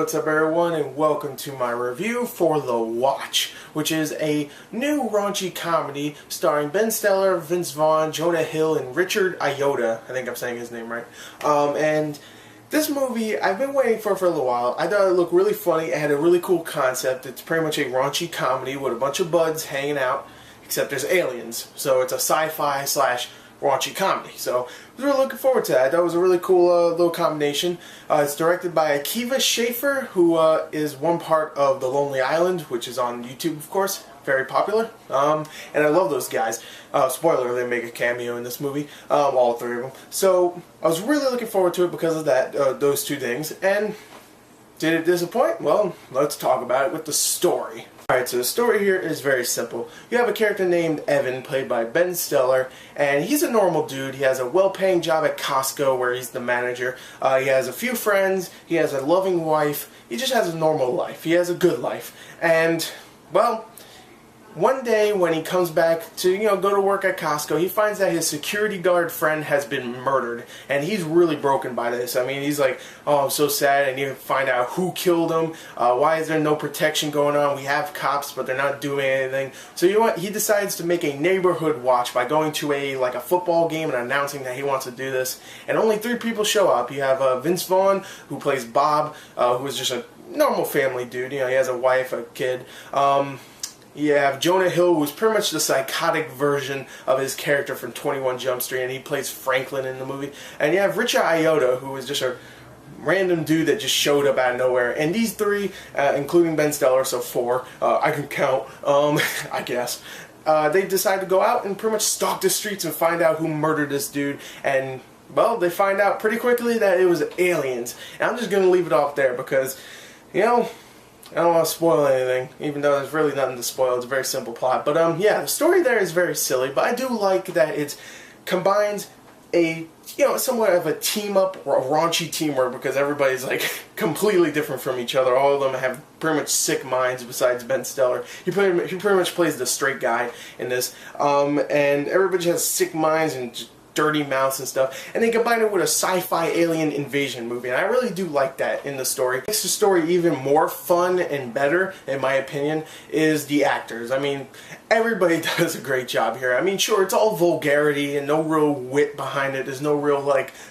what's up everyone, and welcome to my review for The Watch, which is a new raunchy comedy starring Ben Stiller, Vince Vaughn, Jonah Hill, and Richard Ayoade. I think I'm saying his name right. And this movie, I've been waiting for a little while. I thought it looked really funny. It had a really cool concept. It's pretty much a raunchy comedy with a bunch of buds hanging out, except there's aliens. So it's a sci-fi slash raunchy comedy. So I was really looking forward to that. I thought it was a really cool little combination. It's directed by Akiva Schaffer, who is one part of The Lonely Island, which is on YouTube, of course. Very popular. And I love those guys. Spoiler, they make a cameo in this movie. All three of them. So I was really looking forward to it because of that, those two things. And did it disappoint? Well, let's talk about it with the story. Alright, so the story here is very simple. You have a character named Evan, played by Ben Stiller, and he's a normal dude. He has a well-paying job at Costco where he's the manager. He has a few friends. He has a loving wife. He just has a normal life. He has a good life. And, well, one day when he comes back to, go to work at Costco, he finds that his security guard friend has been murdered. And he's really broken by this. I mean, he's like, oh, I'm so sad. I need to find out who killed him. Why is there no protection going on? We have cops, but they're not doing anything. So you know what? He decides to make a neighborhood watch by going to a football game and announcing that he wants to do this. And only 3 people show up. You have Vince Vaughn, who plays Bob, who is just a normal family dude. He has a wife, a kid. You have Jonah Hill, who's pretty much the psychotic version of his character from 21 Jump Street, and he plays Franklin in the movie. And you have Richard Ayoade, who is just a random dude that just showed up out of nowhere. And these 3, including Ben Stiller, so 4, I can count, I guess. They decide to go out and pretty much stalk the streets and find out who murdered this dude. And, well, they find out pretty quickly that it was aliens. And I'm just going to leave it off there because, I don't want to spoil anything, even though there's really nothing to spoil. It's a very simple plot. But, yeah, the story there is very silly, but I do like that it combines a, somewhat of a team-up, or a raunchy teamwork, because everybody's, completely different from each other. All of them have pretty much sick minds besides Ben Stiller. He pretty much plays the straight guy in this. And everybody has sick minds and just dirty mouths and stuff, and they combine it with a sci-fi alien invasion movie, and I really do like that in the story. What makes the story even more fun and better, in my opinion, is the actors. I mean, everybody does a great job here. I mean, sure, it's all vulgarity and no real wit behind it. There's no real,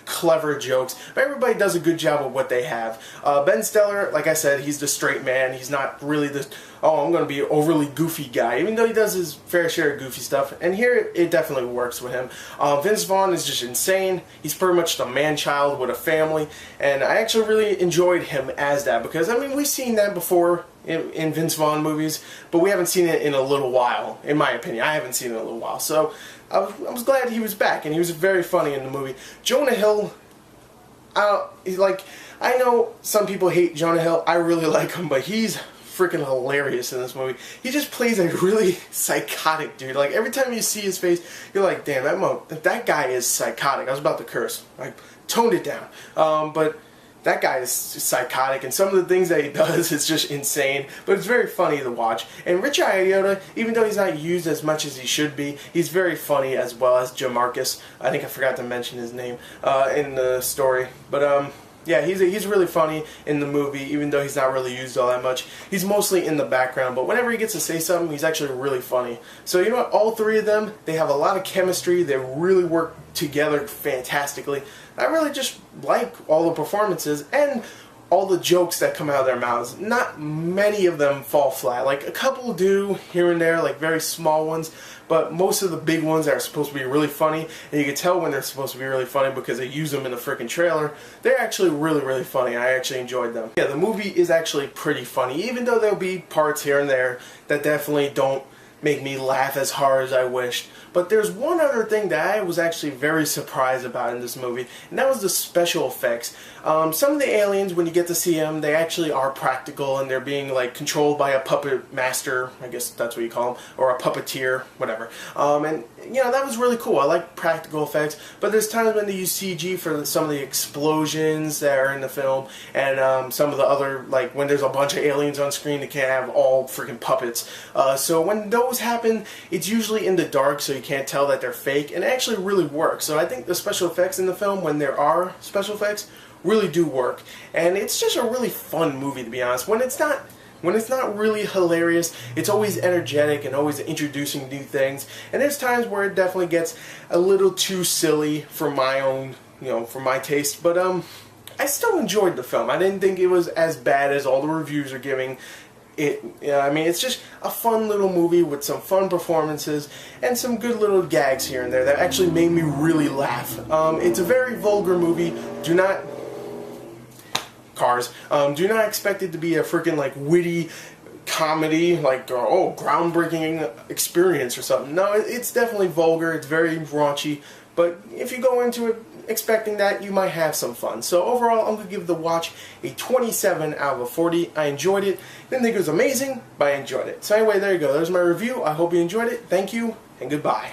clever jokes, but everybody does a good job of what they have. Ben Stiller, like I said, he's the straight man. He's not really the, oh, I'm going to be an overly goofy guy, even though he does his fair share of goofy stuff, and here it definitely works with him. Vince Vaughn is just insane. He's pretty much the man-child with a family, and I actually really enjoyed him as that, because, I mean, we've seen that before in Vince Vaughn movies, but we haven't seen it in a little while, in my opinion. I haven't seen it in a little while, so I was glad he was back, and he was very funny in the movie. Jonah Hill, I know some people hate Jonah Hill. I really like him, but he's freaking hilarious in this movie. He just plays a really psychotic dude. Every time you see his face, you're like, damn, that guy is psychotic. I was about to curse. I toned it down. But that guy is psychotic, and some of the things that he does is just insane, but it's very funny to watch. And Richard Ayoade, even though he's not used as much as he should be, he's very funny, as well as Jamarcus. I think I forgot to mention his name in the story. But, yeah, he's really funny in the movie, even though he's not really used all that much. He's mostly in the background, but whenever he gets to say something, he's actually really funny. So you know what? All 3 of them, they have a lot of chemistry. They really work together fantastically. I really just like all the performances and all the jokes that come out of their mouths. Not many of them fall flat. A couple do here and there, very small ones, but most of the big ones that are supposed to be really funny, and you can tell when they're supposed to be really funny because they use them in the freaking trailer, they're actually really, really funny. I actually enjoyed them. Yeah, the movie is actually pretty funny, even though there'll be parts here and there that definitely don't make me laugh as hard as I wished. But there's one other thing that I was actually very surprised about in this movie, and that was the special effects. Some of the aliens, when you get to see them, they actually are practical, and they're being controlled by a puppet master, I guess that's what you call them, or a puppeteer, whatever. And that was really cool. I like practical effects, but there's times when they use CG for some of the explosions that are in the film, and some of the other, when there's a bunch of aliens on screen, they can't have all freaking puppets. So when those happen, it's usually in the dark, so you can't tell that they're fake, and it actually really works. So I think the special effects in the film, when there are special effects, really do work. And it's just a really fun movie, to be honest. When it's not really hilarious, it's always energetic and always introducing new things. And there's times where it definitely gets a little too silly for my own, for my taste. But I still enjoyed the film. I didn't think it was as bad as all the reviews are giving it. I mean, it's just a fun little movie with some fun performances and some good little gags here and there that actually made me really laugh. It's a very vulgar movie. Do not expect it to be a freaking like witty comedy, like groundbreaking experience or something. No, it's definitely vulgar. It's very raunchy. But if you go into it expecting that, you might have some fun. So overall, I'm going to give The Watch a 27 out of 40. I enjoyed it. Didn't think it was amazing, but I enjoyed it. So anyway, there you go. There's my review. I hope you enjoyed it. Thank you, and goodbye.